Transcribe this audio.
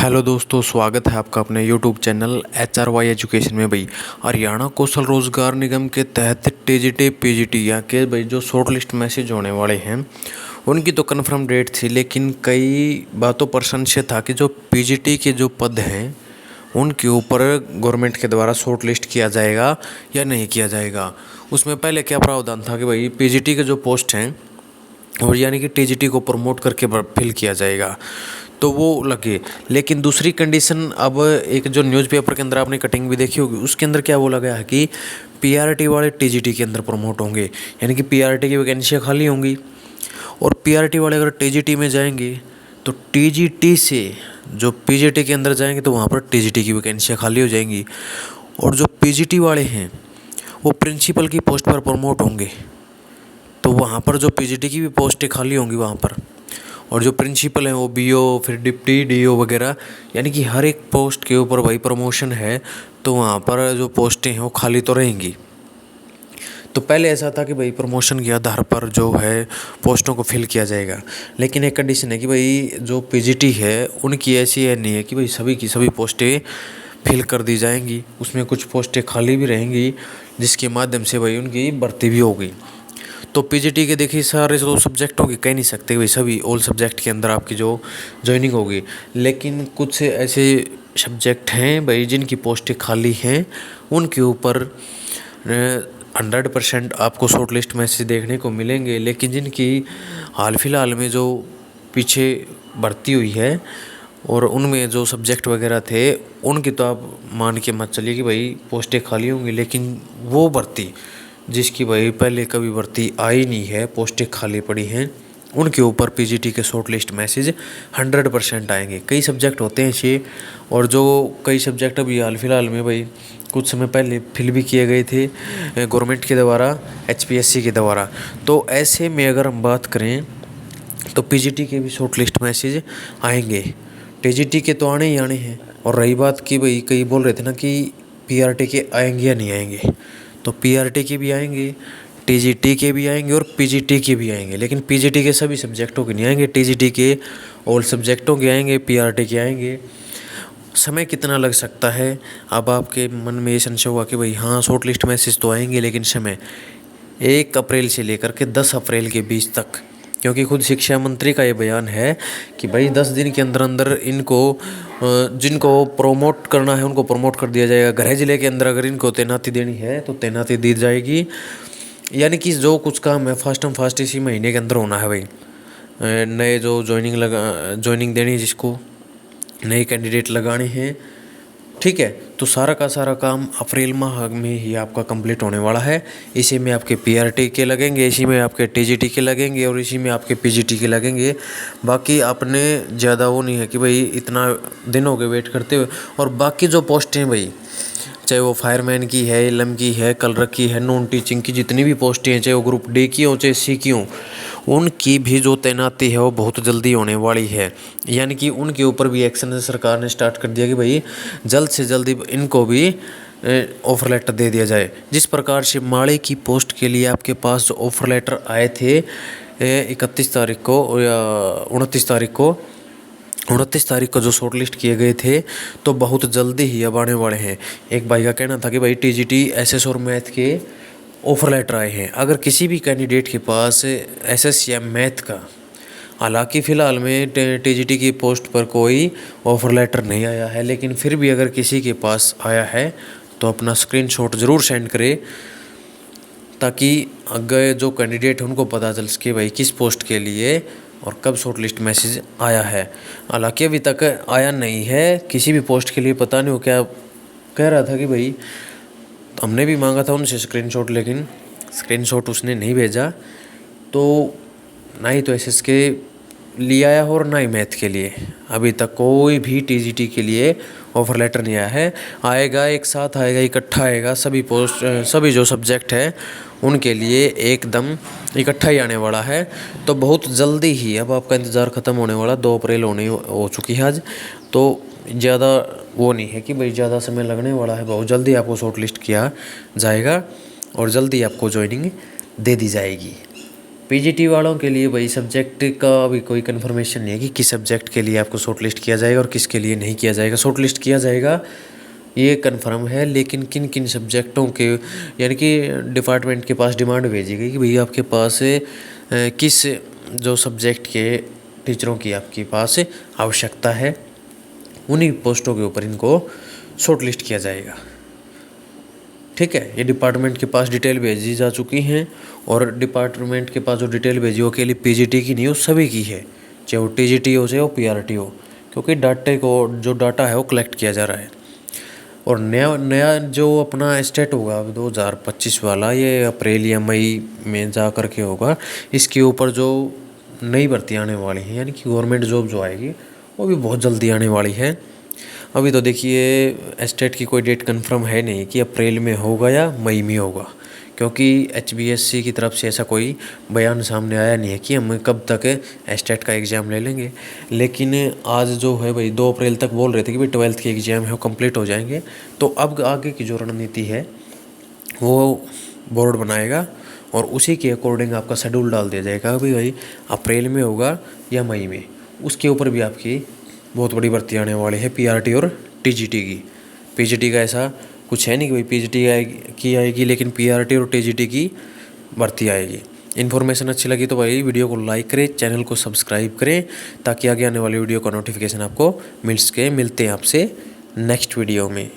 Hello दोस्तों, स्वागत है आपका अपने यूट्यूब चैनल HRY एजुकेशन में। भाई, हरियाणा कौशल रोजगार निगम के तहत टीजीटी पीजीटी या के भाई जो शॉर्ट लिस्ट मैसेज होने वाले हैं उनकी तो कन्फर्म डेट थी, लेकिन कई बातों पर संशय था कि जो पीजीटी के जो पद हैं उनके ऊपर गवर्नमेंट के द्वारा शॉर्ट लिस्ट किया जाएगा या नहीं किया जाएगा। उसमें पहले क्या प्रावधान था कि भाई पीजीटी के जो पोस्ट हैं और यानी कि टीजीटी को प्रमोट करके फिल किया जाएगा, तो वो लगे। लेकिन दूसरी कंडीशन, अब एक जो न्यूज़पेपर के अंदर आपने कटिंग भी देखी होगी, उसके अंदर क्या बोला गया है कि पीआरटी वाले टीजीटी के अंदर प्रमोट होंगे, यानी कि पीआरटी की वैकेंसियाँ खाली होंगी और पीआरटी वाले अगर टीजीटी में जाएंगे तो टीजीटी से जो पीजीटी के अंदर जाएंगे तो वहाँ पर टीजीटी की वैकेंसियाँ खाली हो जाएंगी। और जो पीजीटी वाले हैं वो प्रिंसिपल की पोस्ट पर प्रमोट होंगे, तो वहाँ पर जो पीजीटी की भी पोस्टें खाली होंगी वहाँ पर, और जो प्रिंसिपल हैं वो बीओ, फिर डिप्टी डीओ वगैरह, यानी कि हर एक पोस्ट के ऊपर भाई प्रमोशन है, तो वहाँ पर जो पोस्टें हैं वो खाली तो रहेंगी। तो पहले ऐसा था कि भाई प्रमोशन के आधार पर जो है पोस्टों को फिल किया जाएगा, लेकिन एक कंडीशन है कि भाई जो पीजीटी है उनकी ऐसी है नहीं है कि भाई सभी की सभी पोस्टें फिल कर दी जाएंगी, उसमें कुछ पोस्टें खाली भी रहेंगी जिसके माध्यम से भाई उनकी भर्ती भी होगी। तो पीजीटी के देखिए सारे तो सब्जेक्टों की कह नहीं सकते भाई सभी ऑल सब्जेक्ट के अंदर आपकी जो ज्वाइनिंग होगी, लेकिन कुछ ऐसे सब्जेक्ट हैं भाई जिनकी पोस्टें खाली हैं, उनके ऊपर 100% आपको शॉर्ट लिस्ट मैसेज देखने को मिलेंगे। लेकिन जिनकी हाल फिलहाल में जो पीछे भर्ती हुई है और उनमें जो सब्जेक्ट वगैरह थे उनकी तो आप मान के मत चलिए कि भाई पोस्टें खाली होंगी, लेकिन वो भर्ती जिसकी भाई पहले कभी भर्ती आई नहीं है, पोस्टें खाली पड़ी हैं, उनके ऊपर पीजीटी के शॉर्ट लिस्ट मैसेज 100% आएंगे। कई सब्जेक्ट होते हैं ऐसे, और जो कई सब्जेक्ट अभी हाल फिलहाल में भाई कुछ समय पहले फिल भी किए गए थे गवर्नमेंट के द्वारा, HPSC के द्वारा। तो ऐसे में अगर हम बात करें तो पीजीटी के भी शॉर्ट लिस्ट मैसेज आएंगे, टीजीटी के तो आने ही आने हैं। और रही बात कि भाई कई बोल रहे थे ना कि पीआरटी के आएंगे या नहीं आएंगे, तो पीआरटी के भी आएंगे, टीजीटी के भी आएंगे और पीजीटी के भी आएंगे, लेकिन पीजीटी के सभी सब्जेक्टों के नहीं आएंगे, टीजीटी के ऑल सब्जेक्टों के आएंगे, पीआरटी के आएंगे। समय कितना लग सकता है? अब आपके मन में ये संशय हुआ कि भाई हाँ शॉर्ट लिस्ट मैसेज तो आएंगे, लेकिन समय 1 अप्रैल से लेकर के 10 अप्रैल के बीच तक, क्योंकि खुद शिक्षा मंत्री का ये बयान है कि भाई 10 दिन के अंदर अंदर इनको जिनको प्रमोट करना है उनको प्रमोट कर दिया जाएगा। गृह जिले के अंदर अगर इनको तैनाती देनी है तो तैनाती दी जाएगी, यानी कि जो कुछ काम है फास्ट एंड फास्ट इसी महीने के अंदर होना है भाई। नए जो ज्वाइनिंग देनी है, जिसको नए कैंडिडेट लगाने हैं, ठीक है, तो सारा का सारा काम अप्रैल माह में ही आपका कंप्लीट होने वाला है। इसी में आपके पीआरटी के लगेंगे, इसी में आपके टीजीटी के लगेंगे और इसी में आपके पीजीटी के लगेंगे। बाकी आपने ज़्यादा वो नहीं है कि भाई इतना दिन हो गए वेट करते हुए। और बाकी जो पोस्ट हैं भाई, चाहे वो फायरमैन की है, एलएम की है, क्लर्क की है, नॉन टीचिंग की जितनी भी पोस्टें हैं, चाहे वो ग्रुप डी की हो चाहे सी की हो, उनकी भी जो तैनाती है वो बहुत जल्दी होने वाली है। यानी कि उनके ऊपर भी एक्शन सरकार ने स्टार्ट कर दिया कि भाई जल्द से जल्द इनको भी ऑफ़र लेटर दे दिया जाए। जिस प्रकार से माड़े की पोस्ट के लिए आपके पास जो ऑफ़र लेटर आए थे 31 तारीख को या 29 तारीख को जो शॉर्ट लिस्ट किए गए थे, तो बहुत जल्दी ही अब आने वाले हैं। एक भाई का कहना था कि भाई टीजीटी एसएस और मैथ के ऑफ़र लेटर आए हैं। अगर किसी भी कैंडिडेट के पास एसएस या मैथ का, हालांकि फ़िलहाल में टीजीटी की पोस्ट पर कोई ऑफ़र लेटर नहीं आया है, लेकिन फिर भी अगर किसी के पास आया है तो अपना स्क्रीनशॉट ज़रूर सेंड करे, ताकि अगर जो कैंडिडेट है उनको पता चल सके भाई किस पोस्ट के लिए और कब शॉर्ट लिस्ट मैसेज आया है। हालांकि अभी तक आया नहीं है किसी भी पोस्ट के लिए, पता नहीं हो क्या कह रहा था कि भाई, तो हमने भी मांगा था उनसे स्क्रीनशॉट, लेकिन स्क्रीनशॉट उसने नहीं भेजा। तो ना ही तो एसएस के लिए आया हो और ना ही मैथ के लिए अभी तक कोई भी टीजीटी के लिए ऑफ़र लेटर नहीं आया है। आएगा, एक साथ आएगा, इकट्ठा आएगा, सभी जो सब्जेक्ट है उनके लिए एकदम इकट्ठा ही आने वाला है। तो बहुत जल्दी ही अब आपका इंतज़ार ख़त्म होने वाला, 2 अप्रैल हो चुकी है आज, तो ज़्यादा वो नहीं है कि भाई ज़्यादा समय लगने वाला है। बहुत जल्दी आपको शॉर्ट लिस्ट किया जाएगा और जल्दी आपको ज्वाइनिंग दे दी जाएगी। पीजीटी वालों के लिए भाई सब्जेक्ट का अभी कोई कंफर्मेशन नहीं है कि किस सब्जेक्ट के लिए आपको शॉर्ट लिस्ट किया जाएगा और किसके लिए नहीं किया जाएगा। शॉर्ट लिस्ट किया जाएगा ये कंफर्म है, लेकिन किन किन सब्जेक्टों के यानी कि डिपार्टमेंट के पास डिमांड भेजी गई कि भैया आपके पास किस जो सब्जेक्ट के टीचरों की आपके पास आवश्यकता है, उन्हीं पोस्टों के ऊपर इनको शॉर्ट लिस्ट किया जाएगा। ठीक है, ये डिपार्टमेंट के पास डिटेल भेजी जा चुकी हैं और डिपार्टमेंट के पास जो डिटेल भेजी वो अकेली पीजीटी की नहीं हो, सभी की है, चाहे वो टीजीटी हो चाहे वो पीआरटी हो, क्योंकि डाटे को जो डाटा है वो कलेक्ट किया जा रहा है। और नया नया जो अपना स्टेट होगा 2025 वाला, ये अप्रैल या मई में जा कर के होगा। इसके ऊपर जो नई भर्ती आने वाली है यानी कि गवर्नमेंट जॉब जो आएगी वो भी बहुत जल्दी आने वाली है। अभी तो देखिए स्टेट की कोई डेट कंफर्म है नहीं कि अप्रैल में होगा या मई में होगा, क्योंकि एचबीएससी की तरफ से ऐसा कोई बयान सामने आया नहीं है कि हम कब तक स्टेट का एग्ज़ाम ले लेंगे। लेकिन आज जो है भाई 2 अप्रैल तक बोल रहे थे कि भाई 12th के एग्ज़ाम है वो कंप्लीट हो जाएंगे। तो अब आगे की जो रणनीति है वो बोर्ड बनाएगा और उसी के अकॉर्डिंग आपका शेड्यूल डाल दिया जाएगा कि भाई अप्रैल में होगा या मई में। उसके ऊपर भी आपकी बहुत बड़ी भर्ती आने वाली है पीआरटी और टीजीटी की। पीजीटी का ऐसा कुछ है नहीं कि भाई पीजीटी की आएगी, लेकिन पीआरटी और टीजीटी की भर्ती आएगी। इन्फॉर्मेशन अच्छी लगी तो भाई वीडियो को लाइक करें, चैनल को सब्सक्राइब करें, ताकि आगे आने वाली वीडियो का नोटिफिकेशन आपको मिल सके। मिलते हैं आपसे नेक्स्ट वीडियो में।